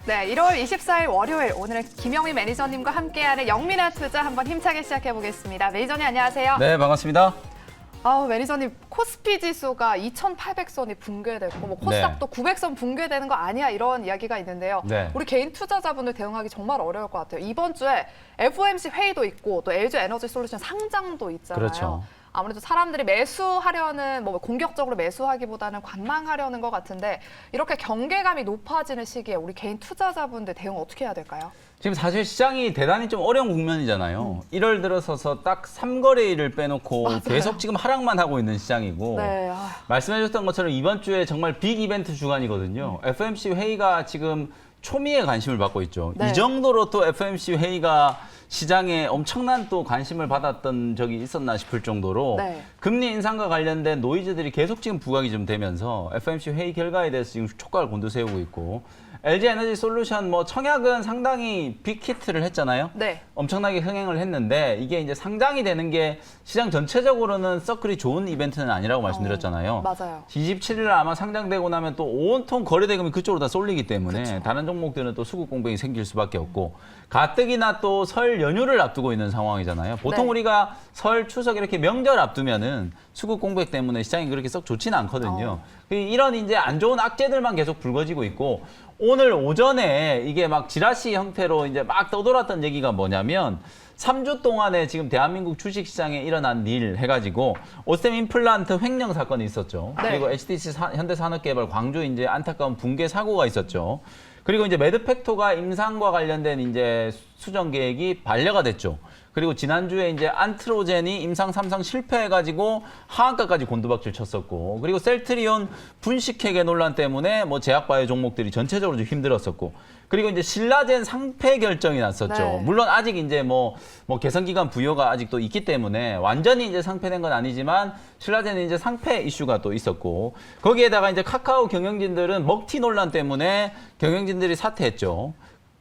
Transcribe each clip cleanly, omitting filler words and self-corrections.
네, 1월 24일 월요일 오늘은 김영민 매니저님과 함께하는 영민한 투자 한번 힘차게 시작해 보겠습니다. 매니저님 안녕하세요. 네, 반갑습니다. 매니저님 코스피 지수가 2,800선이 붕괴됐고 뭐 코스닥도 900선 붕괴되는 거 아니야 이런 이야기가 있는데요. 네. 우리 개인 투자자분들 대응하기 정말 어려울 것 같아요. 이번 주에 FOMC 회의도 있고 또 LG 에너지 솔루션 상장도 있잖아요. 그렇죠. 아무래도 사람들이 매수하려는 뭐 공격적으로 매수하기보다는 관망하려는 것 같은데 이렇게 경계감이 높아지는 시기에 우리 개인 투자자분들 대응 어떻게 해야 될까요? 지금 사실 시장이 대단히 좀 어려운 국면이잖아요. 1월 들어서서 딱 3거래일을 빼놓고 맞아요. 계속 지금 하락만 하고 있는 시장이고 네. 말씀해주셨던 것처럼 이번 주에 정말 빅 이벤트 주간이거든요. FOMC 회의가 지금 초미의 관심을 받고 있죠. 네. 이 정도로 또 FOMC 회의가 시장에 엄청난 또 관심을 받았던 적이 있었나 싶을 정도로 네. 금리 인상과 관련된 노이즈들이 계속 지금 부각이 좀 되면서 FOMC 회의 결과에 대해서 지금 촉각을 곤두세우고 있고 LG 에너지 솔루션 뭐 청약은 상당히 빅히트를 했잖아요. 네. 엄청나게 흥행을 했는데 이게 이제 상장이 되는 게 시장 전체적으로는 썩 그리 좋은 이벤트는 아니라고 말씀드렸잖아요. 맞아요. 27일 아마 상장되고 나면 또 온통 거래대금이 그쪽으로 다 쏠리기 때문에 그쵸. 다른 종목들은 또 수급 공백이 생길 수밖에 없고 가뜩이나 또 설 연휴를 앞두고 있는 상황이잖아요. 보통 네. 우리가 설, 추석 이렇게 명절 앞두면은 수급 공백 때문에 시장이 그렇게 썩 좋지는 않거든요. 이런 이제 안 좋은 악재들만 계속 불거지고 있고 오늘 오전에 이게 막 지라시 형태로 이제 막 떠돌았던 얘기가 뭐냐면 3주 동안에 지금 대한민국 주식시장에 일어난 일 해가지고 오스템 임플란트 횡령 사건이 있었죠. 네. 그리고 HTC 현대산업개발 광주 이제 안타까운 붕괴 사고가 있었죠. 그리고 이제 매드팩토가 임상과 관련된 이제 수정 계획이 반려가 됐죠. 그리고 지난주에 이제 안트로젠이 임상 3상 실패해가지고 하한가까지 곤두박질 쳤었고, 그리고 셀트리온 분식회계 논란 때문에 뭐 제약바이오 종목들이 전체적으로 좀 힘들었었고, 그리고 이제 신라젠 상폐 결정이 났었죠. 네. 물론 아직 이제 뭐 개선 기간 부여가 아직도 있기 때문에 완전히 이제 상폐된 건 아니지만 신라젠은 이제 상폐 이슈가 또 있었고, 거기에다가 이제 카카오 경영진들은 먹튀 논란 때문에 경영진들이 사퇴했죠.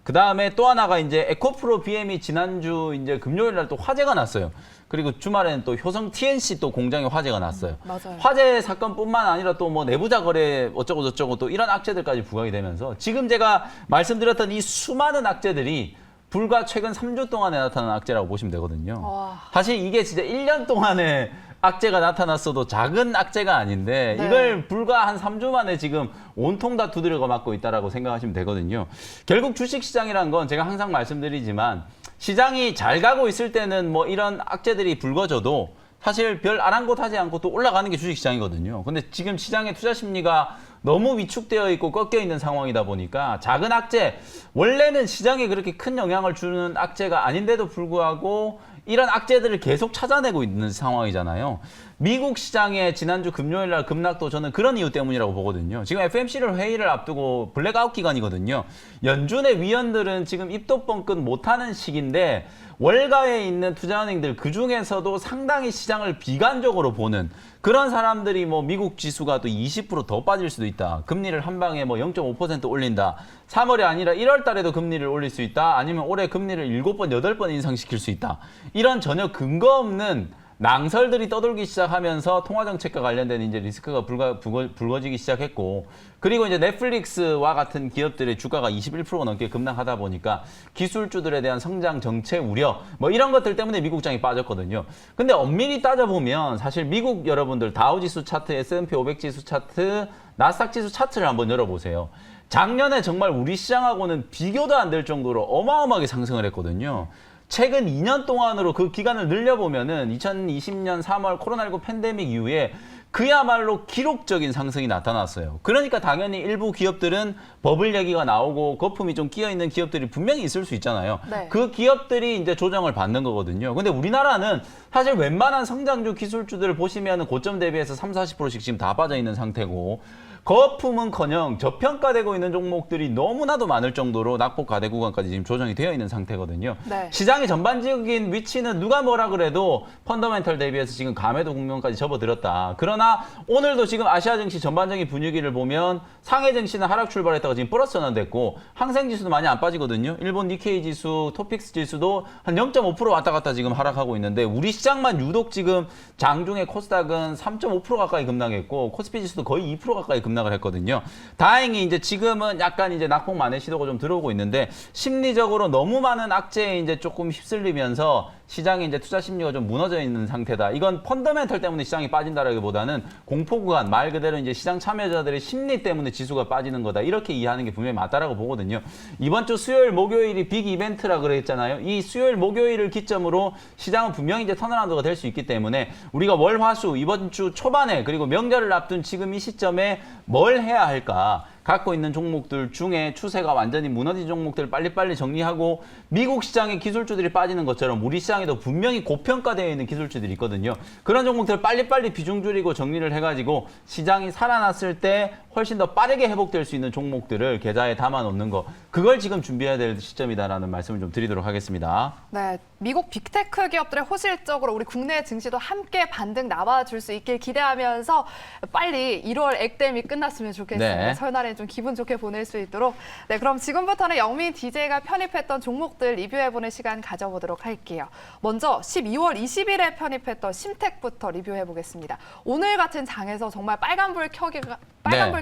그 다음에 또 하나가 이제 에코프로 BM이 지난주 이제 금요일 날 또 화재가 났어요. 그리고 주말에는 또 효성 TNC 또 공장에 화재가 났어요. 맞아요. 화재 사건뿐만 아니라 또 뭐 내부자 거래 어쩌고 저쩌고 또 이런 악재들까지 부각이 되면서 지금 제가 말씀드렸던 이 수많은 악재들이 불과 최근 3주 동안에 나타난 악재라고 보시면 되거든요. 와. 사실 이게 진짜 1년 동안에 악재가 나타났어도 작은 악재가 아닌데 네. 이걸 불과 한 3주 만에 지금 온통 다 두드려 맞고 있다라고 생각하시면 되거든요. 결국 주식시장이란 건 제가 항상 말씀드리지만 시장이 잘 가고 있을 때는 뭐 이런 악재들이 불거져도 사실 별 아랑곳하지 않고 또 올라가는 게 주식시장이거든요. 근데 지금 시장의 투자 심리가 너무 위축되어 있고 꺾여 있는 상황이다 보니까 작은 악재, 원래는 시장에 그렇게 큰 영향을 주는 악재가 아닌데도 불구하고 이런 악재들을 계속 찾아내고 있는 상황이잖아요. 미국 시장의 지난주 금요일 날 급락도 저는 그런 이유 때문이라고 보거든요. 지금 FOMC를 회의를 앞두고 블랙아웃 기간이거든요. 연준의 위원들은 지금 입도 뻥끗 못하는 시기인데 월가에 있는 투자은행들 그중에서도 상당히 시장을 비관적으로 보는 그런 사람들이 뭐 미국 지수가 또 20% 더 빠질 수도 있다. 금리를 한 방에 뭐 0.5% 올린다. 3월이 아니라 1월 달에도 금리를 올릴 수 있다. 아니면 올해 금리를 7번, 8번 인상시킬 수 있다. 이런 전혀 근거 없는 낭설들이 떠돌기 시작하면서 통화정책과 관련된 이제 리스크가 불거지기 시작했고, 그리고 이제 넷플릭스와 같은 기업들의 주가가 21% 넘게 급락하다 보니까 기술주들에 대한 성장 정체 우려 뭐 이런 것들 때문에 미국장이 빠졌거든요. 근데 엄밀히 따져보면 사실 미국 여러분들 다우지수 차트, S&P 500 지수 차트, 나스닥 지수 차트를 한번 열어보세요. 작년에 정말 우리 시장하고는 비교도 안 될 정도로 어마어마하게 상승을 했거든요. 최근 2년 동안으로 그 기간을 늘려보면은 2020년 3월 코로나19 팬데믹 이후에 그야말로 기록적인 상승이 나타났어요. 그러니까 당연히 일부 기업들은 버블 얘기가 나오고 거품이 좀 끼어있는 기업들이 분명히 있을 수 있잖아요. 네. 그 기업들이 이제 조정을 받는 거거든요. 근데 우리나라는 사실 웬만한 성장주 기술주들을 보시면 고점 대비해서 30-40%씩 지금 다 빠져 있는 상태고, 거품은커녕 저평가되고 있는 종목들이 너무나도 많을 정도로 낙폭 가대 구간까지 지금 조정이 되어 있는 상태거든요. 네. 시장의 전반적인 위치는 누가 뭐라 그래도 펀더멘털 대비해서 지금 감해도 국면까지 접어들었다. 그러나 오늘도 지금 아시아 증시 전반적인 분위기를 보면 상해 증시는 하락 출발했다가 지금 플러스 전환됐고 항생 지수도 많이 안 빠지거든요. 일본 니케이 지수, 토픽스 지수도 한 0.5% 왔다 갔다 지금 하락하고 있는데 우리 시장만 유독 지금 장중에 코스닥은 3.5% 가까이 급락했고 코스피 지수도 거의 2% 가까이 급락했고 급락을 했거든요. 다행히 이제 지금은 약간 이제 낙폭 만회 시도가 좀 들어오고 있는데 심리적으로 너무 많은 악재에 이제 조금 휩쓸리면서 시장에 이제 투자 심리가 좀 무너져 있는 상태다. 이건 펀더멘털 때문에 시장이 빠진다라기보다는 공포 구간, 말 그대로 이제 시장 참여자들의 심리 때문에 지수가 빠지는 거다. 이렇게 이해하는 게 분명히 맞다라고 보거든요. 이번 주 수요일, 목요일이 빅 이벤트라 그랬잖아요. 이 수요일, 목요일을 기점으로 시장은 분명히 이제 턴어라운드가 될 수 있기 때문에 우리가 월, 화, 수 이번 주 초반에 그리고 명절을 앞둔 지금 이 시점에 뭘 해야 할까? 갖고 있는 종목들 중에 추세가 완전히 무너진 종목들을 빨리빨리 정리하고 미국 시장의 기술주들이 빠지는 것처럼 우리 시장에도 분명히 고평가되어 있는 기술주들이 있거든요. 그런 종목들을 빨리빨리 비중 줄이고 정리를 해가지고 시장이 살아났을 때 훨씬 더 빠르게 회복될 수 있는 종목들을 계좌에 담아놓는 거, 그걸 지금 준비해야 될 시점이다라는 말씀을 좀 드리도록 하겠습니다. 네, 미국 빅테크 기업들의 호실적으로 우리 국내 증시도 함께 반등 나와줄 수 있길 기대하면서 빨리 1월 액땜이 끝났으면 좋겠습니다. 네. 설날에 좀 기분 좋게 보낼 수 있도록. 네, 그럼 지금부터는 영민 DJ가 편입했던 종목들 리뷰해보는 시간 가져보도록 할게요. 먼저 12월 20일에 편입했던 심텍부터 리뷰해보겠습니다. 오늘 같은 장에서 정말 빨간불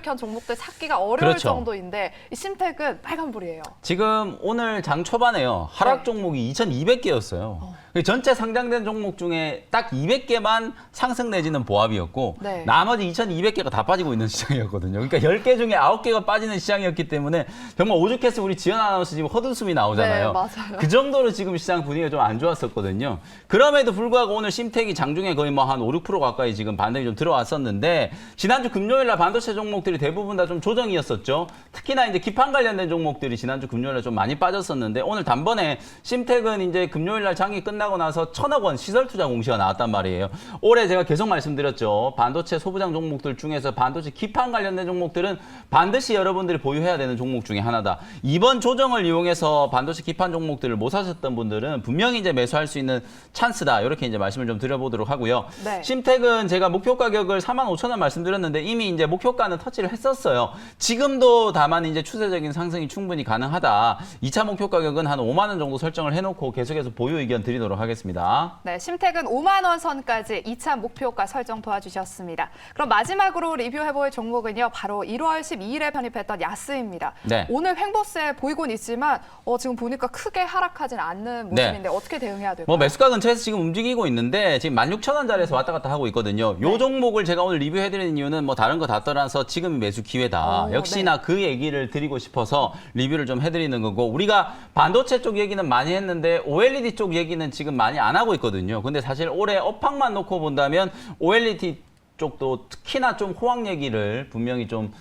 켠 종목들 찾기가 어려울 그렇죠. 정도인데 이 심텍은 빨간불이에요. 지금 오늘 장 초반에요. 하락 네. 종목이 2,200개였어요. 전체 상장된 종목 중에 딱 200개만 상승 내지는 보합이었고 네. 나머지 2,200개가 다 빠지고 있는 시장이었거든요. 그러니까 10개 중에 9개가 빠지는 시장이었기 때문에 정말 오죽해서 우리 지연 아나운서 지금 헛웃음이 나오잖아요. 네, 맞아요. 그 정도로 지금 시장 분위기가 좀 안 좋았었거든요. 그럼에도 불구하고 오늘 심텍이 장중에 거의 뭐 한 5, 6% 가까이 지금 반등이 좀 들어왔었는데 지난주 금요일 날 반도체 종목들이 대부분 다 좀 조정이었었죠. 특히나 이제 기판 관련된 종목들이 지난주 금요일 날 좀 많이 빠졌었는데 오늘 단번에 심텍은 이제 금요일 날 장이 끝나고 나서 1,000억 원 시설 투자 공시가 나왔단 말이에요. 올해 제가 계속 말씀드렸죠. 반도체 소부장 종목들 중에서 반도체 기판 관련된 종목들은 반드시 여러분들이 보유해야 되는 종목 중에 하나다. 이번 조정을 이용해서 반도체 기판 종목들을 못 사셨던 분들은 분명히 이제 매수할 수 있는 찬스다. 이렇게 이제 말씀을 좀 드려보도록 하고요. 네. 심텍은 제가 목표 가격을 45,000원 말씀드렸는데 이미 이제 목표가는 터치를 했었어요. 지금도 다만 이제 추세적인 상승이 충분히 가능하다. 2차 목표 가격은 한 5만 원 정도 설정을 해놓고 계속해서 보유 의견 드리도록 하겠습니다. 네, 심텍은 5만 원 선까지 2차 목표가 설정 도와주셨습니다. 그럼 마지막으로 리뷰해볼 종목은요. 바로 1월 12일에 편입했던 야스입니다. 네. 오늘 횡보세 보이곤 있지만 지금 보니까 크게 하락하진 않는 모습인데 어떻게 대응해야 될까요? 뭐 매수가 근처에서 지금 움직이고 있는데 지금 16,000원짜리에서 왔다 갔다 하고 있거든요. 요 종목을 제가 오늘 리뷰해드리는 이유는 뭐 다른 거 다 떠나서 지금 매수 기회다. 역시나 그 얘기를 드리고 싶어서 리뷰를 좀 해드리는 거고 우리가 반도체 쪽 얘기는 많이 했는데 OLED 쪽 얘기는 지금 많이 안 하고 있거든요. 근데 사실 올해 업황만 놓고 본다면 OLED 쪽도 특히나 좀 호황 얘기를 분명히 좀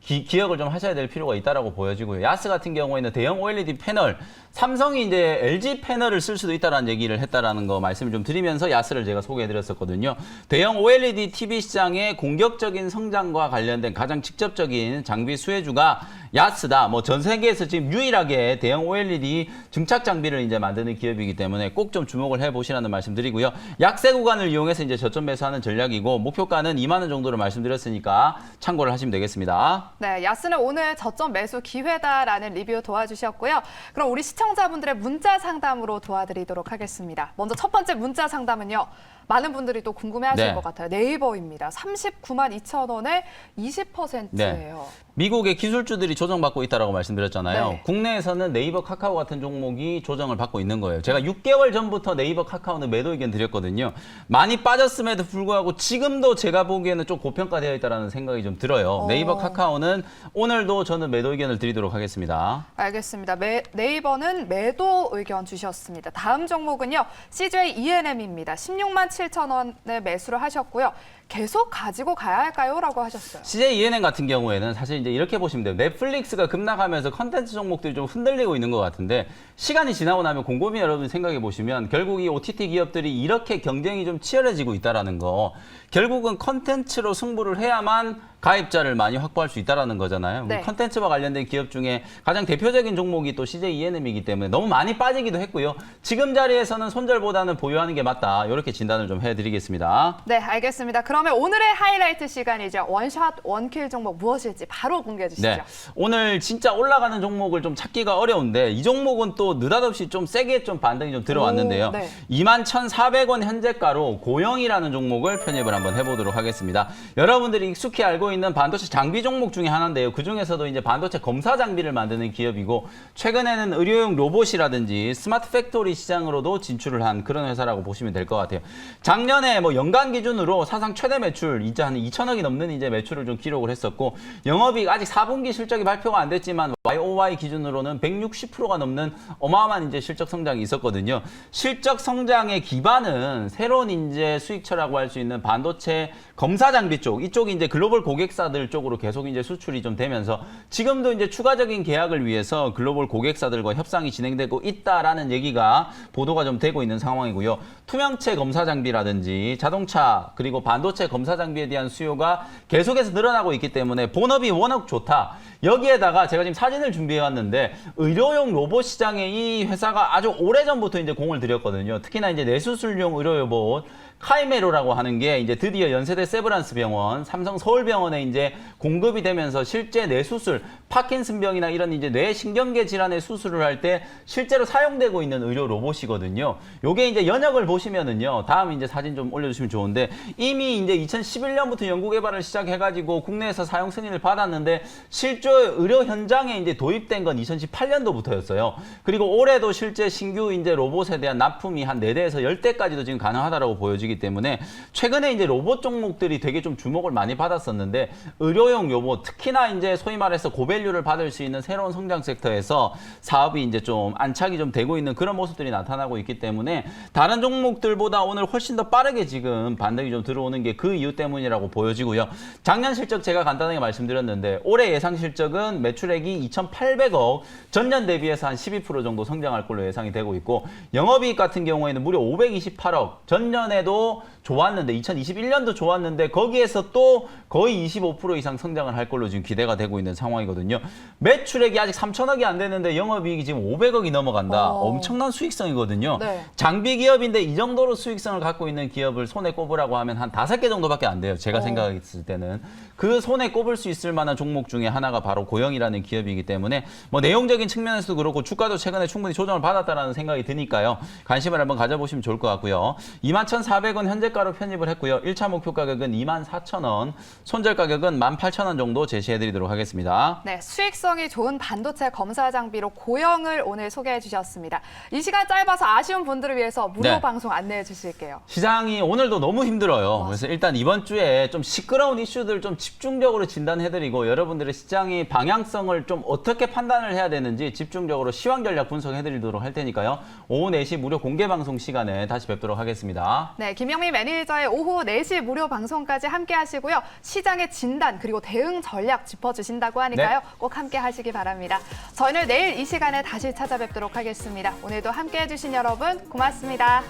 기억을 좀 하셔야 될 필요가 있다라고 보여지고요. 야스 같은 경우에는 대형 OLED 패널, 삼성이 이제 LG 패널을 쓸 수도 있다라는 얘기를 했다라는 거 말씀을 좀 드리면서 야스를 제가 소개해드렸었거든요. 대형 OLED TV 시장의 공격적인 성장과 관련된 가장 직접적인 장비 수혜주가 야스다. 뭐 전 세계에서 지금 유일하게 대형 OLED 증착 장비를 이제 만드는 기업이기 때문에 꼭 좀 주목을 해보시라는 말씀드리고요. 약세 구간을 이용해서 이제 저점 매수하는 전략이고 목표가는 2만 원 정도로 말씀드렸으니까 참고를 하시면 되겠습니다. 네, 야스는 오늘 저점 매수 기회다라는 리뷰 도와주셨고요. 그럼 우리 시청자분들의 문자 상담으로 도와드리도록 하겠습니다. 먼저 첫 번째 문자 상담은요. 많은 분들이 또 궁금해하실 것 같아요. 네이버입니다. 39만 2천 원에 20%예요. 네. 미국의 기술주들이 조정받고 있다고 말씀드렸잖아요. 네. 국내에서는 네이버 카카오 같은 종목이 조정을 받고 있는 거예요. 제가 6개월 전부터 네이버 카카오는 매도 의견 드렸거든요. 많이 빠졌음에도 불구하고 지금도 제가 보기에는 좀 고평가되어 있다는 생각이 좀 들어요. 네이버 카카오는 오늘도 저는 매도 의견을 드리도록 하겠습니다. 알겠습니다. 네이버는 매도 의견 주셨습니다. 다음 종목은요. CJ ENM입니다. 16만 7천 원에 매수를 하셨고요. 계속 가지고 가야 할까요? 라고 하셨어요. CJ ENM 같은 경우에는 사실 이제 이렇게 보시면 돼요. 넷플릭스가 급락하면서 컨텐츠 종목들이 좀 흔들리고 있는 것 같은데 시간이 지나고 나면 곰곰이 여러분 생각해 보시면 결국 이 OTT 기업들이 이렇게 경쟁이 좀 치열해지고 있다는 거 결국은 컨텐츠로 승부를 해야만 가입자를 많이 확보할 수 있다는 거잖아요. 네. 컨텐츠와 관련된 기업 중에 가장 대표적인 종목이 또 CJ ENM이기 때문에 너무 많이 빠지기도 했고요. 지금 자리에서는 손절보다는 보유하는 게 맞다. 이렇게 진단을 좀 해드리겠습니다. 네, 알겠습니다. 그러면 오늘의 하이라이트 시간이죠. 원샷, 원킬 종목 무엇일지 바로 공개해 주시죠. 네, 오늘 진짜 올라가는 종목을 좀 찾기가 어려운데 이 종목은 또 느닷없이 좀 세게 좀 반등이 좀 들어왔는데요. 21,400원 현재가로 고영이라는 종목을 편입을 한번 해보도록 하겠습니다. 여러분들이 익숙히 알고 있는 반도체 장비 종목 중에 하나인데요. 그 중에서도 이제 반도체 검사 장비를 만드는 기업이고 최근에는 의료용 로봇이라든지 스마트 팩토리 시장으로도 진출을 한 그런 회사라고 보시면 될 것 같아요. 작년에 뭐 연간 기준으로 사상 최대 매출 이제 한 2천억이 넘는 이제 매출을 좀 기록을 했었고 영업이익 아직 4분기 실적이 발표가 안 됐지만 YOY 기준으로는 160%가 넘는 어마어마한 이제 실적 성장이 있었거든요. 실적 성장의 기반은 새로운 이제 수익처라고 할 수 있는 반도체 검사 장비 쪽, 이쪽이 이제 글로벌 고객사들 쪽으로 계속 이제 수출이 좀 되면서 지금도 이제 추가적인 계약을 위해서 글로벌 고객사들과 협상이 진행되고 있다라는 얘기가 보도가 좀 되고 있는 상황이고요. 투명체 검사 장비라든지 자동차 그리고 반도체 검사 장비에 대한 수요가 계속해서 늘어나고 있기 때문에 본업이 워낙 좋다. 여기에다가 제가 지금 사진을 준비해 왔는데 의료용 로봇 시장에 이 회사가 아주 오래전부터 이제 공을 들였거든요. 특히나 이제 뇌수술용 의료 로봇 카이메로라고 하는 게 이제 드디어 연세대 세브란스 병원, 삼성 서울병원에 이제 공급이 되면서 실제 뇌수술, 파킨슨병이나 이런 이제 뇌신경계 질환의 수술을 할 때 실제로 사용되고 있는 의료 로봇이거든요. 요게 이제 연역을 보시면은요. 다음 이제 사진 좀 올려주시면 좋은데 이미 이제 2011년부터 연구 개발을 시작해가지고 국내에서 사용 승인을 받았는데 실제 의료 현장에 이제 도입된 건 2018년도부터였어요. 그리고 올해도 실제 신규 이제 로봇에 대한 납품이 한 4대에서 10대까지도 지금 가능하다라고 보여지기 때문에 최근에 이제 로봇 종목들이 되게 좀 주목을 많이 받았었는데 의료용 로봇 특히나 이제 소위 말해서 고밸류를 받을 수 있는 새로운 성장 섹터에서 사업이 이제 좀 안착이 좀 되고 있는 그런 모습들이 나타나고 있기 때문에 다른 종목들보다 오늘 훨씬 더 빠르게 지금 반등이 좀 들어오는 게 그 이유 때문이라고 보여지고요. 작년 실적 제가 간단하게 말씀드렸는데 올해 예상 실적은 매출액이 2,800억, 전년 대비해서 한 12% 정도 성장할 걸로 예상이 되고 있고 영업이익 같은 경우에는 무려 528억, 전년에도 좋았는데 2021년도 좋았는데 거기에서 또 거의 25% 이상 성장을 할 걸로 지금 기대가 되고 있는 상황이거든요. 매출액이 아직 3천억이 안 되는데 영업이익이 지금 500억이 넘어간다. 엄청난 수익성이거든요. 네. 장비 기업인데 이 정도로 수익성을 갖고 있는 기업을 손에 꼽으라고 하면 한 5개 정도밖에 안 돼요. 제가 생각했을 때는. 그 손에 꼽을 수 있을 만한 종목 중에 하나가 바로 고영이라는 기업이기 때문에 뭐 내용적인 측면에서도 그렇고 주가도 최근에 충분히 조정을 받았다라는 생각이 드니까요. 관심을 한번 가져보시면 좋을 것 같고요. 21,400원 현재가로 편입을 했고요. 1차 목표 가격은 24,000원, 손절 가격은 18,000원 정도 제시해드리도록 하겠습니다. 네, 수익성이 좋은 반도체 검사 장비로 고영을 오늘 소개해 주셨습니다. 이 시간 짧아서 아쉬운 분들을 위해서 무료 네. 방송 안내해 주실게요. 시장이 오늘도 너무 힘들어요. 그래서 일단 이번 주에 좀 시끄러운 이슈들 좀 집중적으로 진단해드리고 여러분들의 시장의 방향성을 좀 어떻게 판단을 해야 되는지 집중적으로 시황 전략 분석해드리도록 할 테니까요. 오후 4시 무료 공개 방송 시간에 다시 뵙도록 하겠습니다. 네, 김영민 매니저의 오후 4시 무료 방송까지 함께 하시고요. 시장의 진단 그리고 대응 전략 짚어주신다고 하니까요. 네. 꼭 함께 하시기 바랍니다. 저희는 내일 이 시간에 다시 찾아뵙도록 하겠습니다. 오늘도 함께 해주신 여러분 고맙습니다.